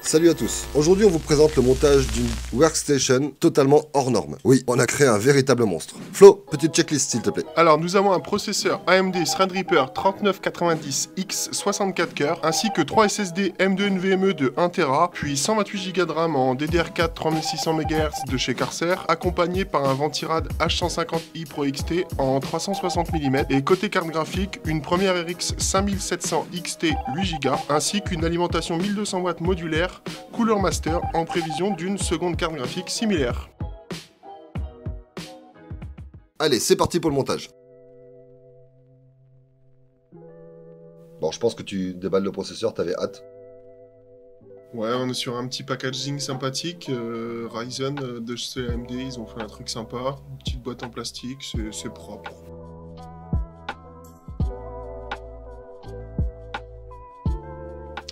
Salut à tous, aujourd'hui on vous présente le montage d'une workstation totalement hors norme. Oui, on a créé un véritable monstre. Flo, petite checklist s'il te plaît. Alors nous avons un processeur AMD Threadripper 3990X 64 cœurs, ainsi que 3 SSD M2 NVMe de 1 Tera, puis 128 Go de RAM en DDR4 3600 MHz de chez Corsair, accompagné par un Ventirad H150i Pro XT en 360 mm, et côté carte graphique, une première RX 5700 XT 8 Go, ainsi qu'une alimentation 1200 watts modulaire Cooler Master en prévision d'une seconde carte graphique similaire. Allez, c'est parti pour le montage. Bon, je pense que tu déballes le processeur, t'avais hâte. Ouais, on est sur un petit packaging sympathique. Ryzen de chez AMD, ils ont fait un truc sympa. Une petite boîte en plastique, c'est propre.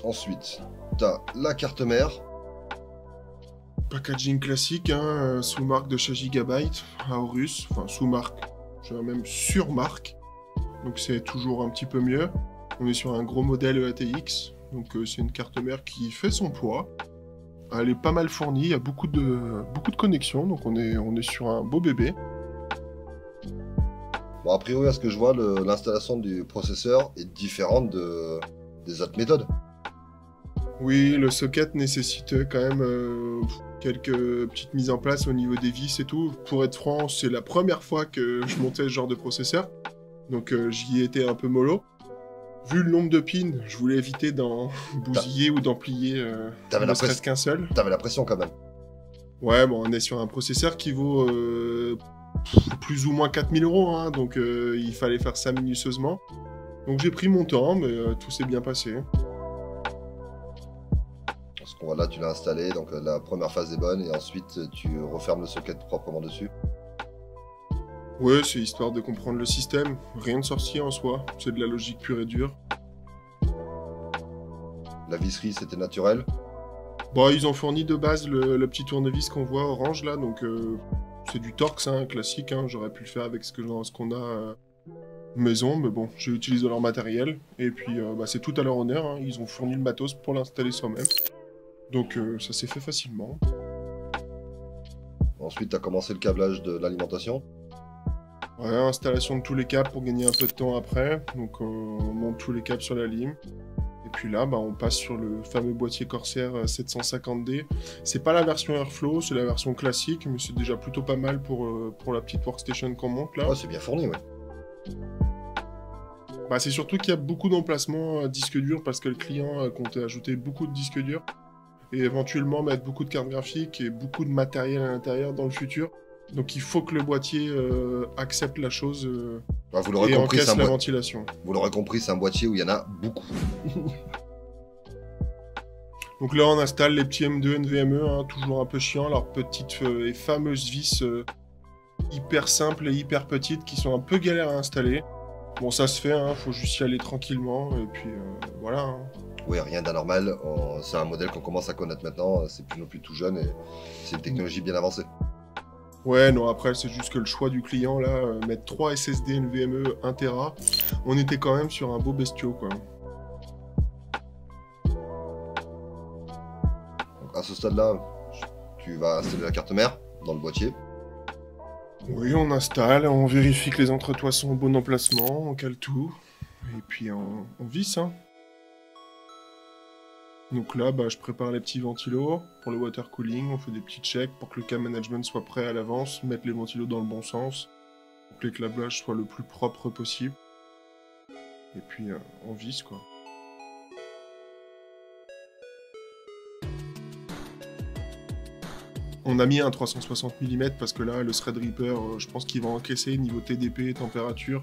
Ensuite, t'as la carte mère. Packaging classique, hein, sous marque de chez Gigabyte, Aorus, enfin sous marque, je dirais même sur marque. Donc c'est toujours un petit peu mieux. On est sur un gros modèle ATX, donc c'est une carte mère qui fait son poids. Elle est pas mal fournie, il y a beaucoup de connexions, donc on est sur un beau bébé. Bon, a priori, à ce que je vois, l'installation du processeur est différente des autres méthodes. Oui, le socket nécessite quand même quelques petites mises en place au niveau des vis et tout. Pour être franc, c'est la première fois que je montais ce genre de processeur, donc j'y ai été un peu mollo. Vu le nombre de pins, je voulais éviter d'en bousiller ou d'en plier ne serait-ce qu'un seul. T'avais la pression quand même. Ouais, bon, on est sur un processeur qui vaut plus ou moins 4000 €, hein, donc il fallait faire ça minutieusement. Donc j'ai pris mon temps, mais tout s'est bien passé. Parce qu'on voit là, tu l'as installé, donc la première phase est bonne, et ensuite tu refermes le socket proprement dessus. Ouais, c'est histoire de comprendre le système, rien de sorcier en soi, c'est de la logique pure et dure. La visserie, c'était naturel. Bon, ils ont fourni de base le petit tournevis qu'on voit orange là, donc c'est du Torx, hein, classique, hein, j'aurais pu le faire avec ce qu'on a maison, mais bon, j'ai utilisé leur matériel, et puis c'est tout à leur honneur, hein, ils ont fourni le matos pour l'installer soi-même. Donc ça s'est fait facilement. Ensuite, tu as commencé le câblage de l'alimentation. Ouais, installation de tous les câbles pour gagner un peu de temps après. Donc on monte tous les câbles sur la lime. Et puis là, on passe sur le fameux boîtier Corsair 750D. C'est pas la version Airflow, c'est la version classique, mais c'est déjà plutôt pas mal pour la petite workstation qu'on monte là. Ouais, c'est bien fourni, ouais. C'est surtout qu'il y a beaucoup d'emplacements disques durs parce que le client comptait ajouter beaucoup de disques durs et éventuellement mettre beaucoup de cartes graphiques et beaucoup de matériel à l'intérieur dans le futur. Donc il faut que le boîtier accepte la chose et encaisse la ventilation. Vous l'aurez compris, c'est un boîtier où il y en a beaucoup. Donc là on installe les petits M2 NVMe, hein, toujours un peu chiant, leurs petites et fameuses vis hyper simples et hyper petites qui sont un peu galères à installer. Bon, ça se fait, hein, faut juste y aller tranquillement et puis voilà. Hein. Oui, rien d'anormal, c'est un modèle qu'on commence à connaître maintenant, c'est plus non plus tout jeune et c'est une technologie bien avancée. Ouais, non, après, c'est juste que le choix du client, là, mettre 3 SSD NVMe 1 Tera, on était quand même sur un beau bestiau, quoi. Donc à ce stade-là, tu vas installer la carte mère dans le boîtier. Oui, on installe, on vérifie que les entretoits sont au bon emplacement, on cale tout, et puis on visse, hein. Donc là, je prépare les petits ventilos pour le water cooling, on fait des petits checks pour que le cam management soit prêt à l'avance, mettre les ventilos dans le bon sens, pour que l'éclablage soit le plus propre possible. Et puis on visse, quoi. On a mis un 360 mm parce que là, le Threadripper, je pense qu'il va encaisser niveau TDP, température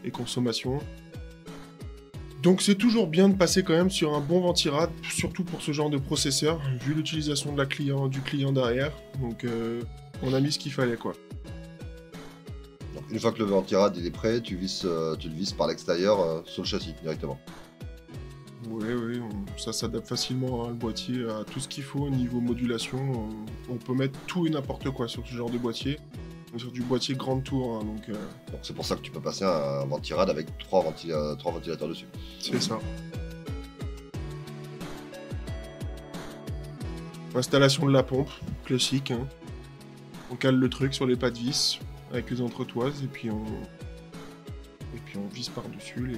et consommation. Donc c'est toujours bien de passer quand même sur un bon Ventirad, surtout pour ce genre de processeur, vu l'utilisation de du client derrière. Donc on a mis ce qu'il fallait, quoi. Donc, une fois que le Ventirad il est prêt, tu le visses par l'extérieur sur le châssis directement. Oui, ça s'adapte facilement, hein, le boîtier à tout ce qu'il faut au niveau modulation. On peut mettre tout et n'importe quoi sur ce genre de boîtier. Sur du boîtier grande tour, hein, donc c'est pour ça que tu peux passer un Ventirad avec trois ventilateurs dessus. C'est ça. Installation de la pompe, classique. Hein. On cale le truc sur les pas de vis avec les entretoises et puis on visse par-dessus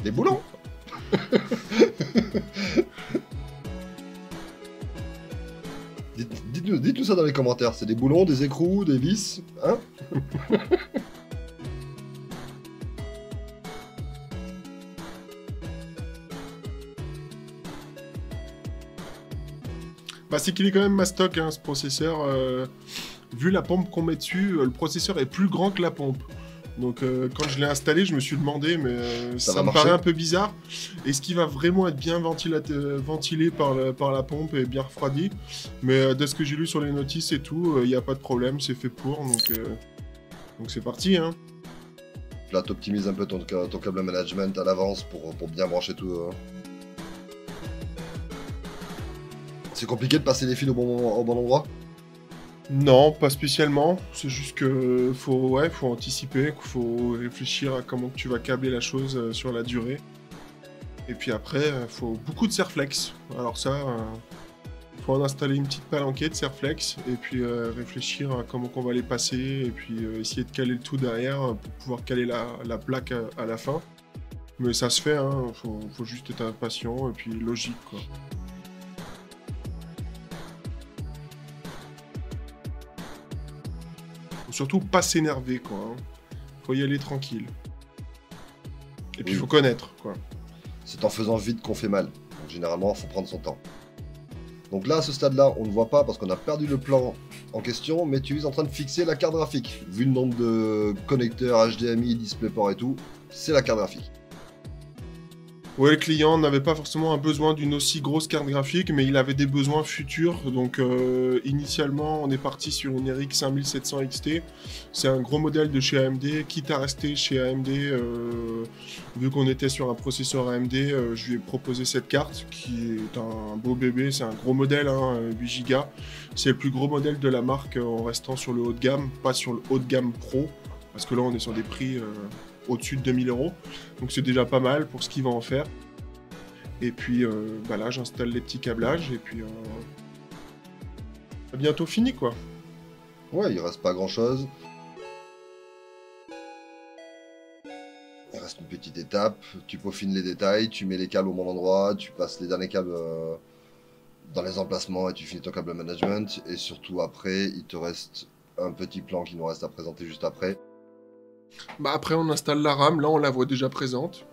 Les boulons. Dites-nous ça dans les commentaires. C'est des boulons, des écrous, des vis, hein? Bah, c'est qu'il est quand même mastoc, hein, ce processeur. Vu la pompe qu'on met dessus, le processeur est plus grand que la pompe. Donc quand je l'ai installé, je me suis demandé, mais ça me paraît un peu bizarre. Est-ce qu'il va vraiment être bien ventilé par la pompe et bien refroidi? Mais de ce que j'ai lu sur les notices et tout, il n'y a pas de problème, c'est fait pour, donc c'est parti. Hein. Là, t'optimises un peu ton câble management à l'avance pour bien brancher tout. C'est compliqué de passer les fils au bon endroit? Non, pas spécialement. C'est juste que faut anticiper, qu'il faut réfléchir à comment tu vas câbler la chose sur la durée. Et puis après, faut beaucoup de serflex. Alors ça, faut en installer une petite palanquée de serflex et puis réfléchir à comment on va les passer et puis essayer de caler le tout derrière pour pouvoir caler la plaque à la fin. Mais ça se fait, hein. Faut juste être patient et puis logique, quoi. Surtout pas s'énerver, quoi. Hein. Faut y aller tranquille. Et puis faut connaître, quoi. C'est en faisant vite qu'on fait mal. Donc généralement, faut prendre son temps. Donc là, à ce stade-là, on ne voit pas parce qu'on a perdu le plan en question, mais tu es en train de fixer la carte graphique. Vu le nombre de connecteurs HDMI, DisplayPort et tout, c'est la carte graphique. Ouais, le client n'avait pas forcément un besoin d'une aussi grosse carte graphique, mais il avait des besoins futurs. Donc initialement, on est parti sur une RX 5700 XT. C'est un gros modèle de chez AMD. Quitte à rester chez AMD, vu qu'on était sur un processeur AMD, je lui ai proposé cette carte, qui est un beau bébé. C'est un gros modèle, hein, 8 Go. C'est le plus gros modèle de la marque en restant sur le haut de gamme, pas sur le haut de gamme pro. Parce que là, on est sur des prix... au-dessus de 2000 €, donc c'est déjà pas mal pour ce qu'il va en faire. Et puis bah là j'installe les petits câblages et puis bientôt fini, quoi. Ouais, il reste pas grand chose. Il reste une petite étape, tu peaufines les détails, tu mets les câbles au bon endroit, tu passes les derniers câbles dans les emplacements et tu finis ton câble management. Et surtout après, il te reste un petit plan qui nous reste à présenter juste après. Bah après on installe la RAM, là on la voit déjà présente.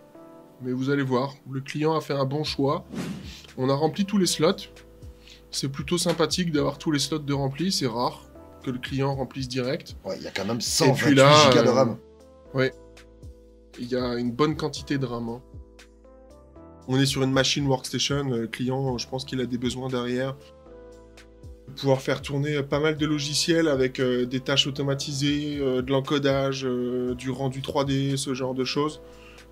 Mais vous allez voir, le client a fait un bon choix. On a rempli tous les slots. C'est plutôt sympathique d'avoir tous les slots de remplis, c'est rare que le client remplisse direct. Ouais, il y a quand même 128 là, Go de RAM. Ouais, il y a une bonne quantité de RAM. Hein. On est sur une machine workstation, le client, je pense qu'il a des besoins derrière. Pouvoir faire tourner pas mal de logiciels avec des tâches automatisées, de l'encodage, du rendu 3D, ce genre de choses.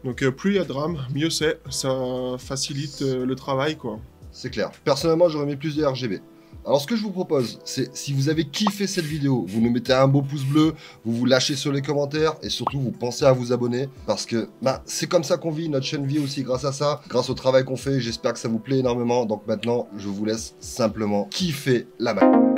Donc plus il y a de RAM, mieux c'est. Ça facilite le travail, quoi. C'est clair. Personnellement, j'aurais mis plus de RGB. Alors ce que je vous propose, c'est si vous avez kiffé cette vidéo, vous nous mettez un beau pouce bleu, vous vous lâchez sur les commentaires et surtout vous pensez à vous abonner parce que bah, c'est comme ça qu'on vit, notre chaîne vit aussi grâce à ça, grâce au travail qu'on fait. J'espère que ça vous plaît énormément. Donc maintenant, je vous laisse simplement kiffer la main.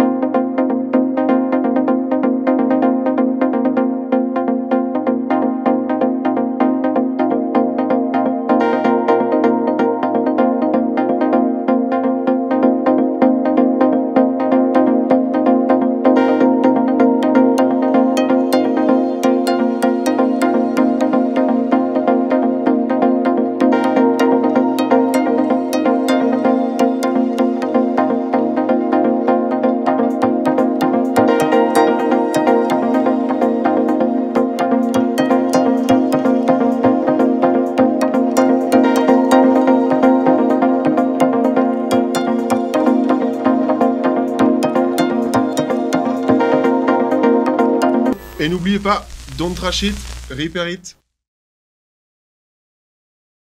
Et n'oubliez pas, don't trash it, repair it.